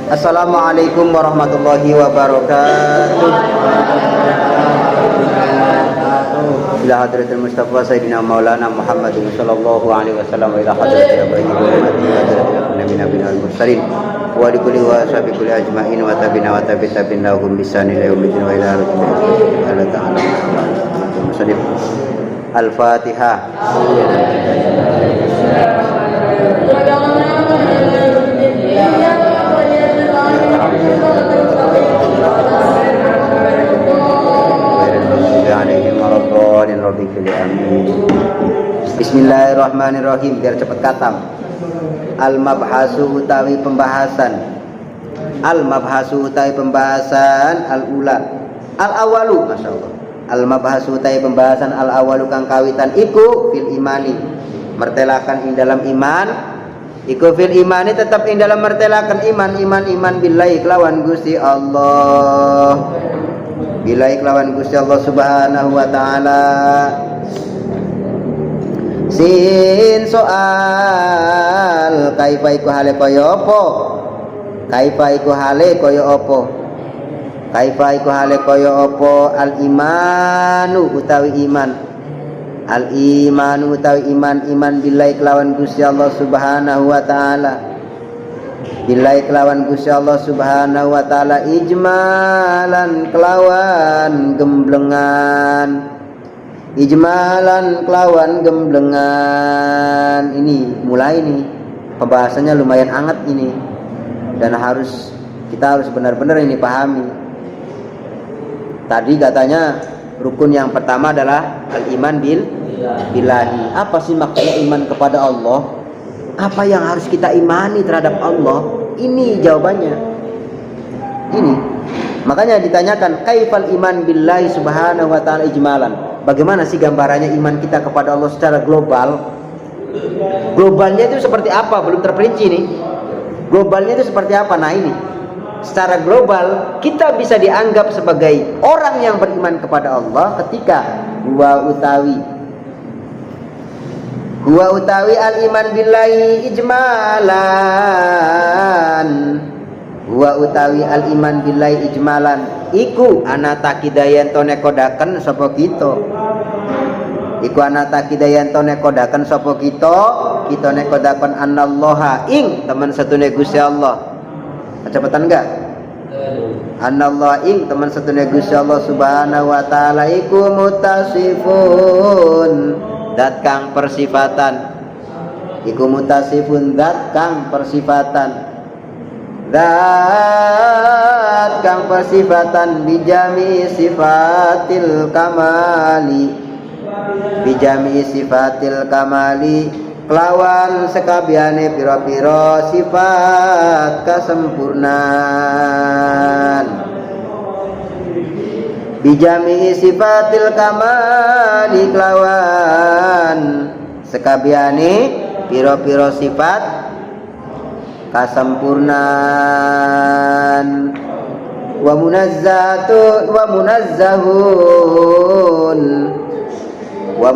Assalamualaikum warahmatullahi wabarakatuh. Ila hadratil Mustafa Sayyidina Maulana Muhammadin sallallahu alaihi wasallam wa ila hadratil Ibrahim Nabi Nabi al-Mursalin wa li kulli wa sahbi kulli ajma'in wa tabina wa tabi'in lahum bisan ila yaumil wa ila Allah ta'ala musallin. Al-Fatihah. Bismillahirrahmanirrahim, biar cepat katam. Al-mabhasu utawi pembahasan. Al-mabhasu utawi pembahasan al-ula. Al-awalu, masyaallah. Al-mabhasu utawi pembahasan al-awalu kang kawitan iku fil imani. Mertelakan ing dalam iman. Iku fil imani tetap ing dalam mertelakan iman billahi kelawan Gusti Allah. Billahi kelawan Gusti Allah Subhanahu wa taala. Sin soal kaifa iku hale kaya apa? Kaifa iku hale kaya apa? Kaifa iku hale kaya apa? Al imanu utawi iman. Al imanu utawi iman billahi kelawan Gusti Allah Subhanahu wa taala. Billahi kelawan Gusti Allah Subhanahu wa taala ijmalan kelawan gemblengan. Ijmalan kelawan gemblengan. Ini mulai nih pembahasannya lumayan hangat ini, dan kita harus benar-benar ini pahami. Tadi katanya rukun yang pertama adalah al-iman billahi. Apa sih maksudnya iman kepada Allah? Apa yang harus kita imani terhadap Allah? Ini jawabannya. Ini makanya ditanyakan kaifal iman billahi subhanahu wa ta'ala ijmalan. Bagaimana sih gambarannya iman kita kepada Allah secara global? Globalnya itu seperti apa? Belum terperinci nih. Globalnya itu seperti apa? Nah ini, secara global kita bisa dianggap sebagai orang yang beriman kepada Allah ketika huwa utawi al-iman billahi ijmalan. Huwa utawi al-iman billahi ijmalan iku ana takidayan to nekodaken sapa kita. Iku ana takidayan to nekodaken sapa kita nekodaken anallaha ing teman satune Gusti Allah. Kecepatan enggak? Anallah ing teman satune Gusti Allah Subhanahu wa taala iku mutasifun dat kang persifatan. Iku mutasifun dat kang persifatan. Zat kang persifatan bijami sifatil kamali. Bijami sifatil kamali kelawan sekabiane piro-piro sifat kesempurnaan. Bijami sifatil kamali kelawan sekabiane piro-piro sifat kasempurnaan. Wa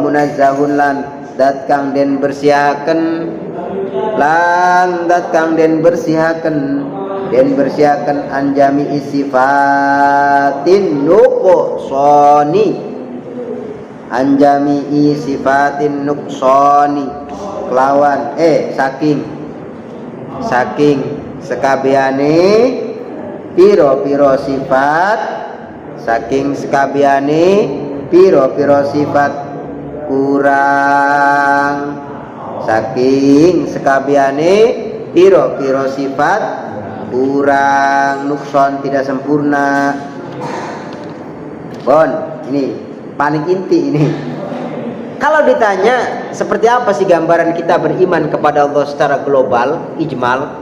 munazzahun lan dat kang den bersihaken anjami sifatin nuqsani kelawan saking sekabiane piro-piro sifat kurang, saking sekabiane piro-piro sifat kurang, nukson tidak sempurna. Ini paling inti ini. Kalau ditanya seperti apa sih gambaran kita beriman kepada Allah secara global, ijmal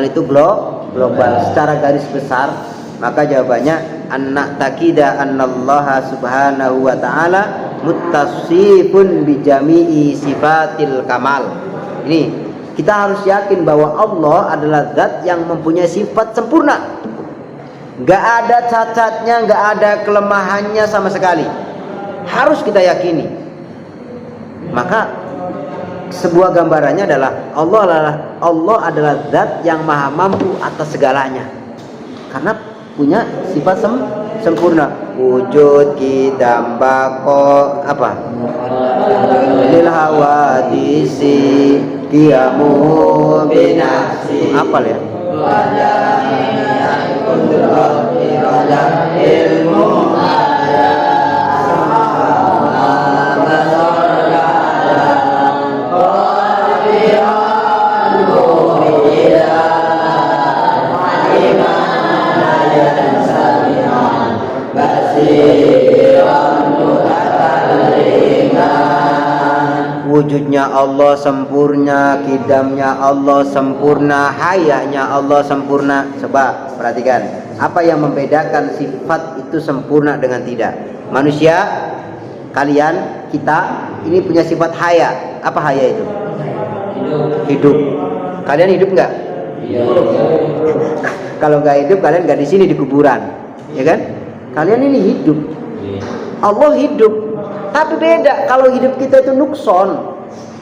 itu global secara garis besar, maka jawabannya anna takida annallaha subhanahu wa ta'ala muttasifun bijami'i sifatil kamal. Ini kita harus yakin bahwa Allah adalah zat yang mempunyai sifat sempurna, gak ada cacatnya, gak ada kelemahannya sama sekali. Harus kita yakini. Maka sebuah gambarannya adalah Allah adalah zat yang maha mampu atas segalanya. Karena punya sifat sempurna. Wujud kidam bako apa? Lil hawadisi qiyamu binafsi. Apa ya? Wujudnya Allah sempurna, kidamnya Allah sempurna, hayanya Allah sempurna. Coba perhatikan, apa yang membedakan sifat itu sempurna dengan tidak? Manusia, kalian, kita ini punya sifat haya. Apa haya itu? Hidup. Kalian hidup nggak? Kalau nggak hidup, kalian nggak di sini di kuburan, ya kan? Kalian ini hidup. Allah hidup. Tapi beda, kalau hidup kita itu nukson,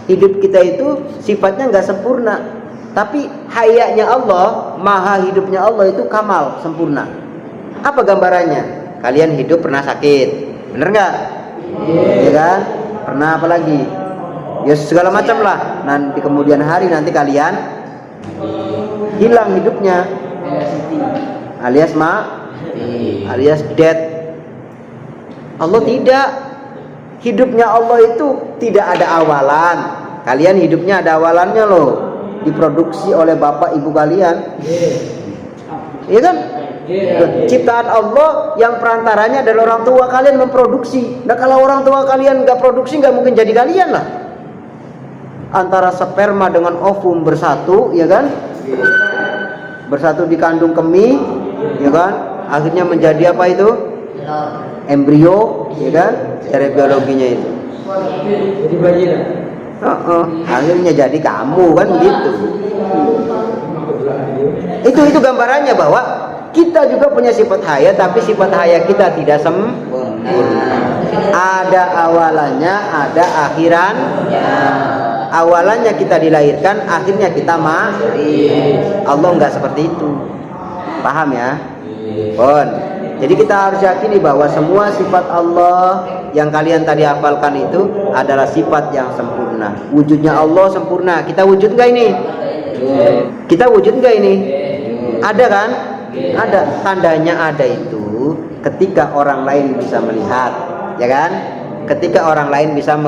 hidup kita itu sifatnya nggak sempurna. Tapi hayanya Allah, maha hidupnya Allah itu kamal, sempurna. Apa gambarannya? Kalian hidup pernah sakit, bener nggak? Ya kan? Pernah apa lagi? Ya segala macam lah. Nanti kemudian hari nanti kalian hilang hidupnya, alias alias dead. Allah tidak. Hidupnya Allah itu tidak ada awalan. Kalian hidupnya ada awalannya loh. Diproduksi oleh bapak ibu kalian. Iya kan? Ciptaan Allah yang perantaranya adalah orang tua kalian memproduksi. Nah kalau orang tua kalian nggak produksi, nggak mungkin jadi kalian lah. Antara sperma dengan ovum bersatu, ya kan? Bersatu di kandung kemih, ya kan? Akhirnya menjadi apa itu? Embrio, ya kan? Cara biologinya itu. Jadi bayi lah. Akhirnya jadi kamu kan gitu. Itu gambarannya bahwa kita juga punya sifat haya, tapi sifat haya kita tidak sempurna. Ada awalannya, ada akhirannya. Awalannya kita dilahirkan, akhirnya kita mati. Allah nggak seperti itu. Paham ya? Bon. Jadi kita harus yakini bahwa semua sifat Allah yang kalian tadi hafalkan itu adalah sifat yang sempurna. Wujudnya Allah sempurna. Kita wujud nggak ini? Kita wujud nggak ini? Ada kan? Ada. Tandanya ada itu ketika orang lain bisa melihat, ya kan? Ketika orang lain bisa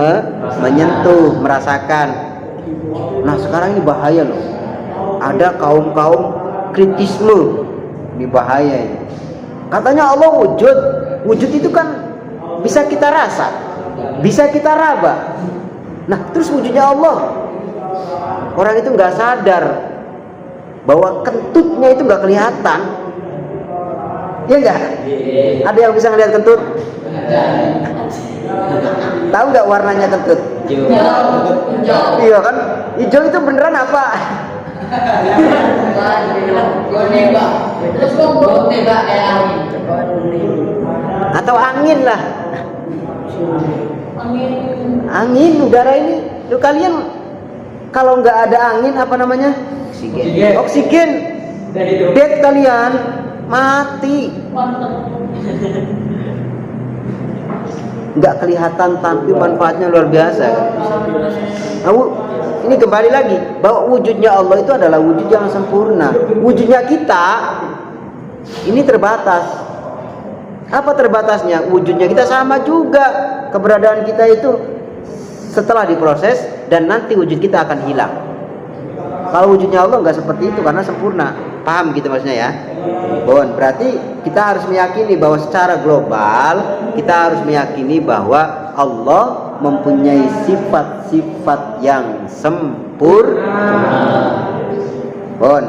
menyentuh, merasakan. Nah sekarang ini bahaya loh. Ada kaum kritisme, ini bahaya ini. Katanya Allah wujud. Wujud itu kan bisa kita rasa, bisa kita raba. Nah terus wujudnya Allah, orang itu nggak sadar bahwa kentutnya itu nggak kelihatan. Iya nggak? Ada yang bisa ngelihat kentut? Tahu nggak warnanya kentut? Hijau. Iya kan? Hijau itu beneran apa? Atau angin lah. Angin udara ini. Loh, kalian kalau nggak ada angin apa namanya? Oksigen. Dead kalian mati. Nggak kelihatan tapi manfaatnya luar biasa. Ini kembali lagi bahwa wujudnya Allah itu adalah wujud yang sempurna. Wujudnya kita ini terbatas. Apa terbatasnya? Wujudnya kita sama juga. Keberadaan kita itu setelah diproses dan nanti wujud kita akan hilang. Kalau wujudnya Allah nggak seperti itu karena sempurna. Paham gitu maksudnya ya? Bon, berarti kita harus meyakini bahwa secara global kita harus meyakini bahwa Allah mempunyai sifat-sifat yang sempurna. Bon.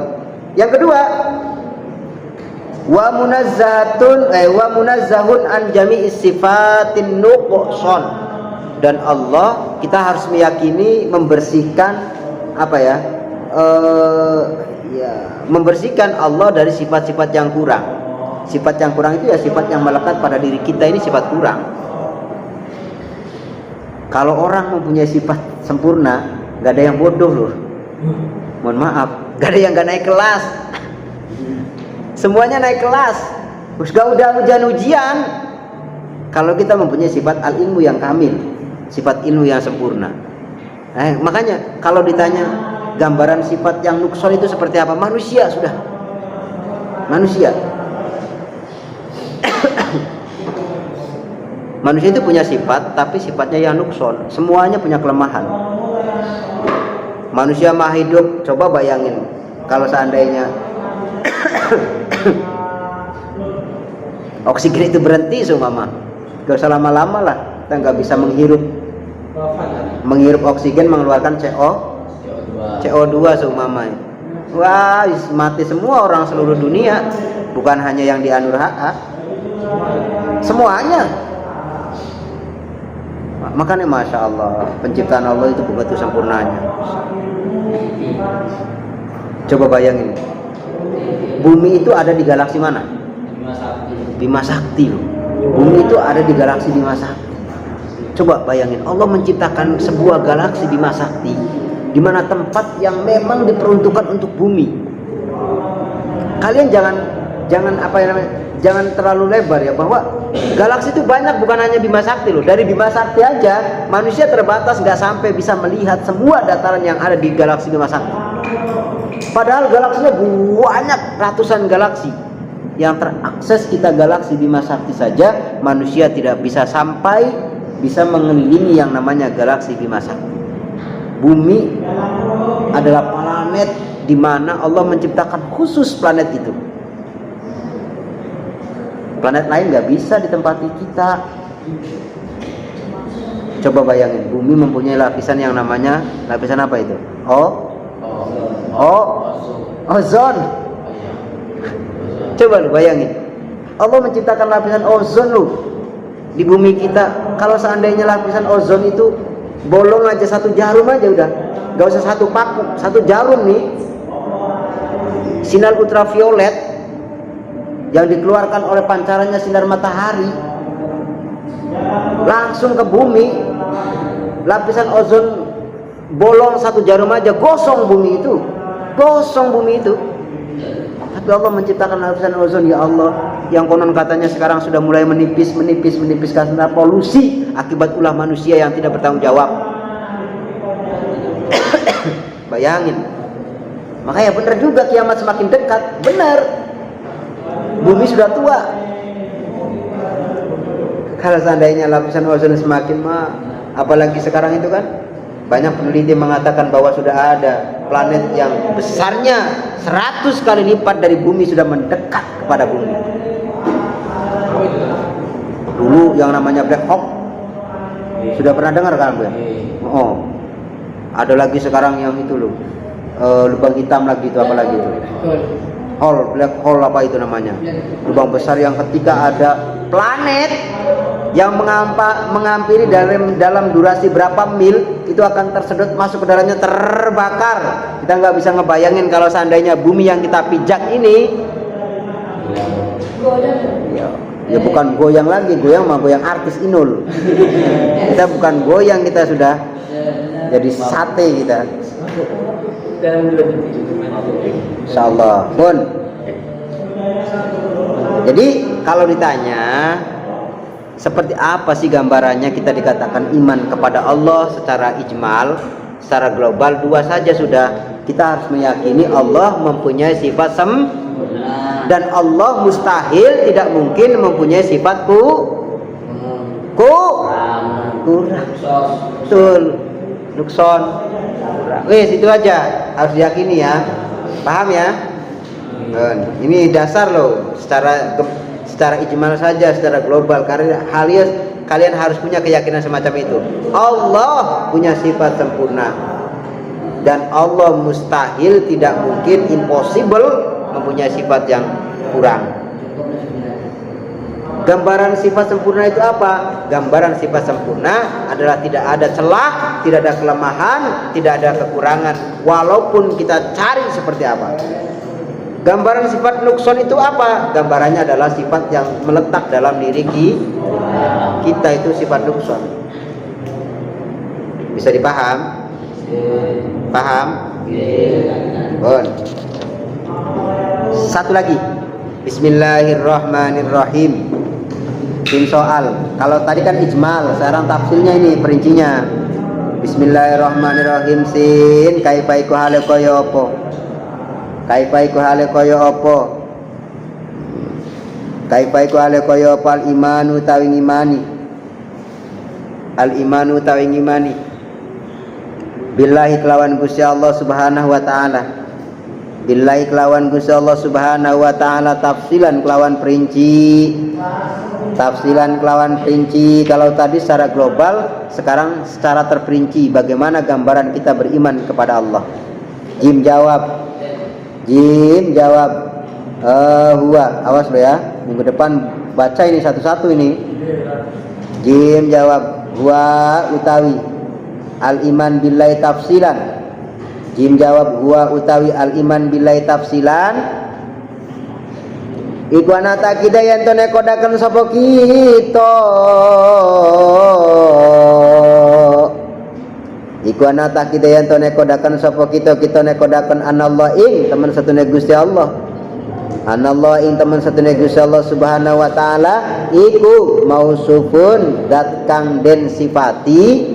Yang kedua, wa munazzahun an jami'is sifatin nuqsan. Dan Allah kita harus meyakini membersihkan apa ya? Membersihkan Allah dari sifat-sifat yang kurang. Sifat yang kurang itu ya sifat yang melekat pada diri kita, ini sifat kurang. Kalau orang mempunyai sifat sempurna, Gak ada yang bodoh loh. Mohon maaf, gak ada yang gak naik kelas. Semuanya naik kelas. Terus gak udah ujian. Kalau kita mempunyai sifat al-ilmu yang kamil, sifat ilmu yang sempurna. Makanya kalau ditanya gambaran sifat yang nukson itu seperti apa? Manusia sudah. Manusia. Manusia itu punya sifat, tapi sifatnya yang nukson. Semuanya punya kelemahan. Manusia mah hidup, coba bayangin kalau seandainya oksigen itu berhenti seumpama, gak usah lama-lama lah, kita nggak bisa menghirup oksigen, mengeluarkan CO2 seumpama. Wah, mati semua orang seluruh dunia, bukan hanya yang di Anur HA, semuanya. Makanya Masya Allah, penciptaan Allah itu begitu sempurnanya. Coba bayangin, bumi itu ada di galaksi mana? Bima Sakti loh. Bumi itu ada di galaksi Bima Sakti. Coba bayangin, Allah menciptakan sebuah galaksi Bima Sakti, di mana tempat yang memang diperuntukkan untuk bumi. Kalian jangan apa yang namanya, jangan terlalu lebar ya, bahwa galaksi itu banyak, bukan hanya Bima Sakti loh. Dari Bima Sakti aja manusia terbatas, nggak sampai bisa melihat semua dataran yang ada di galaksi Bima Sakti. Padahal galaksinya banyak, ratusan galaksi. Yang terakses kita galaksi Bima Sakti saja manusia tidak bisa sampai bisa mengelilingi yang namanya galaksi Bima Sakti. Bumi adalah planet di mana Allah menciptakan khusus planet itu. Planet lain nggak bisa ditempati kita. Coba bayangin, bumi mempunyai lapisan yang namanya lapisan apa itu? Ozon. Coba lu bayangin, Allah menciptakan lapisan ozon lu di bumi kita. Kalau seandainya lapisan ozon itu bolong aja, satu jarum aja udah, gak usah satu paku, satu jarum nih, sinar ultraviolet yang dikeluarkan oleh pancarannya sinar matahari langsung ke bumi. Lapisan ozon bolong satu jarum aja, gosong bumi itu. Tapi Allah menciptakan lapisan ozon, ya Allah, yang konon katanya sekarang sudah mulai menipis karena polusi akibat ulah manusia yang tidak bertanggung jawab. Bayangin. Makanya benar juga kiamat semakin dekat. Benar, bumi sudah tua. Kalau seandainya lapisan ozon semakin apalagi sekarang itu kan banyak peneliti mengatakan bahwa sudah ada planet yang besarnya 100 kali lipat dari bumi sudah mendekat kepada bumi. Dulu yang namanya black hole sudah pernah dengar kan, Bu? Oh, ada lagi sekarang yang itu loh, lubang hitam lagi itu, apa lagi itu? Black hole apa itu namanya? Lubang besar yang ketika ada planet yang menghampiri dalam durasi berapa mil itu akan tersedot masuk ke dalamnya, terbakar. Kita nggak bisa ngebayangin kalau seandainya bumi yang kita pijak ini ya bukan goyang lagi, goyang artis Inul. Kita bukan goyang, kita sudah jadi sate kita. Insyaallah pun. Jadi kalau ditanya seperti apa sih gambarannya, kita dikatakan iman kepada Allah secara ijmal, secara global dua saja sudah. Kita harus meyakini Allah mempunyai sifat sempurna, dan Allah mustahil tidak mungkin mempunyai sifat kurang. Betul, nukson. Wes itu aja harus diyakini ya. Paham ya? Ini dasar loh, secara ijmal saja, secara global. Karena kalian harus punya keyakinan semacam itu. Allah punya sifat sempurna, dan Allah mustahil, tidak mungkin, impossible mempunyai sifat yang kurang. Gambaran sifat sempurna itu apa? Gambaran sifat sempurna adalah tidak ada celah, tidak ada kelemahan, tidak ada kekurangan, walaupun kita cari seperti apa. Gambaran sifat nukson itu apa? Gambarannya adalah sifat yang meletak dalam diri kita, itu sifat nukson. Bisa dipaham? Paham? Bon. Satu lagi. Bismillahirrahmanirrahim. Tim soal. Kalau tadi kan ijmal, sekarang tafsilnya ini perincinya. Bismillahirrahmanirrahim. Sin kaifa iku hale kaya apa? Kaifa iku hale kaya apa? Kaifa iku hale kaya apa al imanu utawi ngimani? Al imanu utawi ngimani. Billahi kelawan Gusti Allah Subhanahu wa taala. Billahi kelawan Gusti Allah Subhanahu wa taala tafsilan kelawan perinci. Tafsilan kelawan perinci. Kalau tadi secara global, sekarang secara terperinci bagaimana gambaran kita beriman kepada Allah. Jim jawab. Jim jawab. Huwa. Awas lo ya. Minggu depan baca ini satu-satu ini. Jim jawab. Huwa utawi al-iman billahi tafsilan. Jim jawab huwa utawi al-iman billahi tafsilan. Iku ana takida yen to nekodaken sapa kita. Iku ana takida yen to nekodaken sapa kita nekodaken anallah ing temen satune Gusti Allah. Anallah ing temen satune Gusti Allah Subhanahu wa taala iku mausufun dat kang den sifati.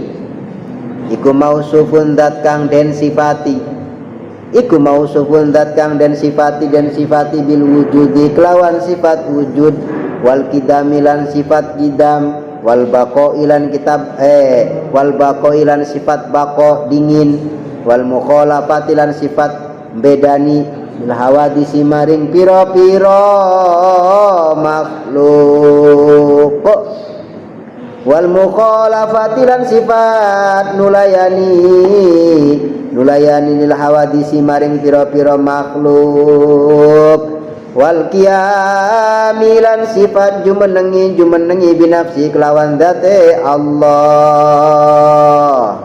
Iku mausufun dat kang den sifati. Iku mausufun dat kang den sifati bil wujudi kelawan sifat wujud wal kidamilan sifat kidam wal baqailan wal baqailan sifat baqo dingin wal mukhalafatilan sifat bedani bil hawadisi maring pira-pira makhluk wal mukhalafatilan sifat nulayani lil hawadisi maring pira-pira makhluk wal qiyamilan sifat jumenengi binafsi kelawan dzate Allah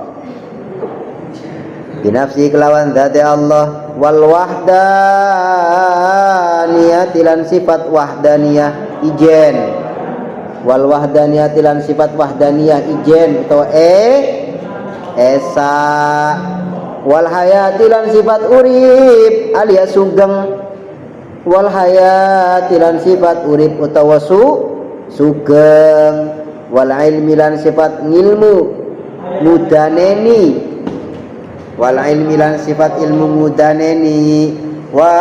binafsi kelawan dzate Allah wal wahdaniyatilan sifat wahdaniyah ijen wal wahdaniyatilan sifat wahdaniyah ijen atau esa wal hayatilan sifat urip alias sugeng wal hayatilan sifat urip utawa sugeng wal ilmilan sifat ngilmu mudaneni wal ilmilan sifat ilmu mudaneni wal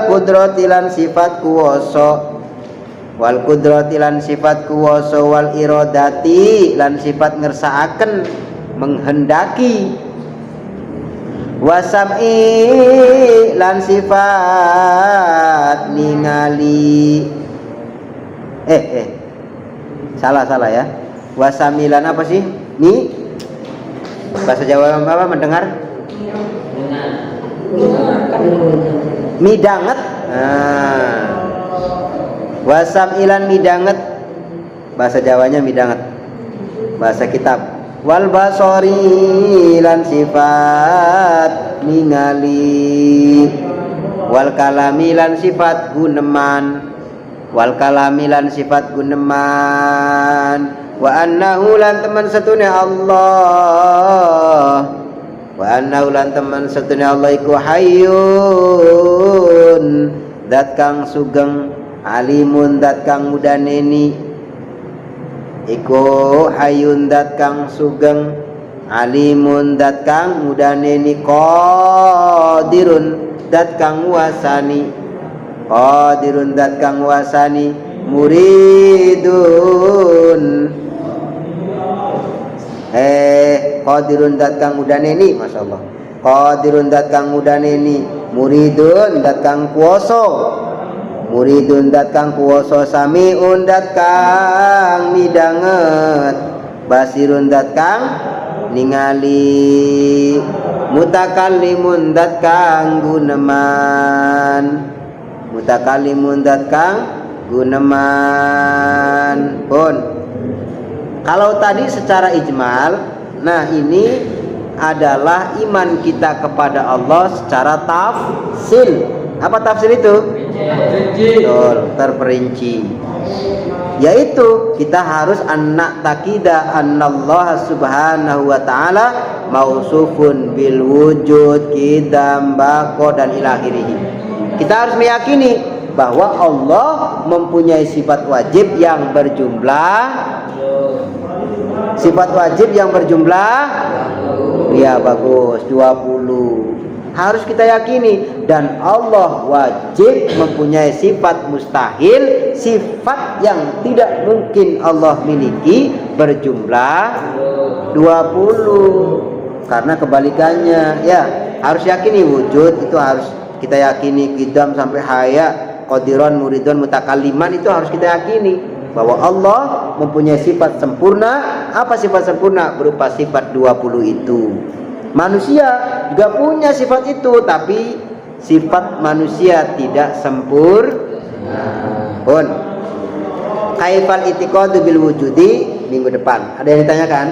qudratilan sifat kuwasa wal qudratilan sifat kuwasa wal iradati lan sifat ngersakaken menghendaki wasam'i lan sifat ningali salah ya wasamilan apa sih ni bahasa Jawa apa mendengar midanget wasamilan midanget bahasa Jawanya midanget bahasa kitab wal basori lan sifat ningali wal kalami lan sifat guneman wal kalami lan sifat guneman wa annahu lan teman satune Allah wa annahu lan teman satune Allah iku hayyun dat kang sugeng alimun dat kang mudaneni iku hayun dat kang sugeng alimun dat kang mudaneni qadirun dat kang wasani qadirun dat kang wasani muridun qadirun dat kang mudaneni masyaallah qadirun dat kang mudaneni muridun dat kang kuwasa muridun dat kang kuwasa samiun dat kang midanget basirun dat kang ningali mutakallimun dat kang guneman mutakallimun dat kang guneman pun kalau tadi secara ijmal nah ini adalah iman kita kepada Allah secara tafsil. Apa tafsir itu? Betul, terperinci. yaitu kita harus anak takida annallaha subhanahu wa ta'ala mausufun bil wujud qidam baqo dan ilakhirih. Kita harus meyakini bahwa Allah mempunyai sifat wajib yang berjumlah ya bagus 20. Harus kita yakini. Dan Allah wajib mempunyai sifat mustahil, sifat yang tidak mungkin Allah miliki, berjumlah 20. Karena kebalikannya ya, harus yakini wujud itu harus kita yakini, qidam sampai haya, qadiron, muridon, mutakalliman itu harus kita yakini bahwa Allah mempunyai sifat sempurna. Apa sifat sempurna? Berupa sifat 20 itu. Manusia juga punya sifat itu, tapi sifat manusia tidak sempurna. Pun kaifal itiqadu bil wujudi minggu depan. Ada yang ditanyakan?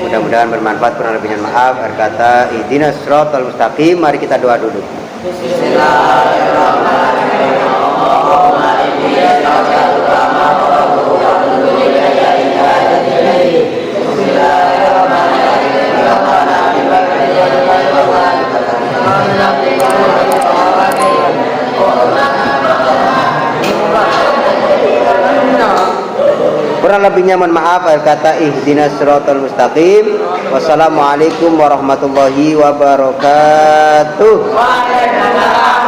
Mudah-mudahan bermanfaat, kurang lebihnya maaf. Kata ihdinas siratal mustaqim. Mari kita doa dulu. Bismillahirrahmanirrahim. Allahumma inni as'aluka kurang lebihnya mohon maaf. Kata ihdinas siratal mustaqim. Wassalamualaikum warahmatullahi wabarakatuh. Waalaikumsalam.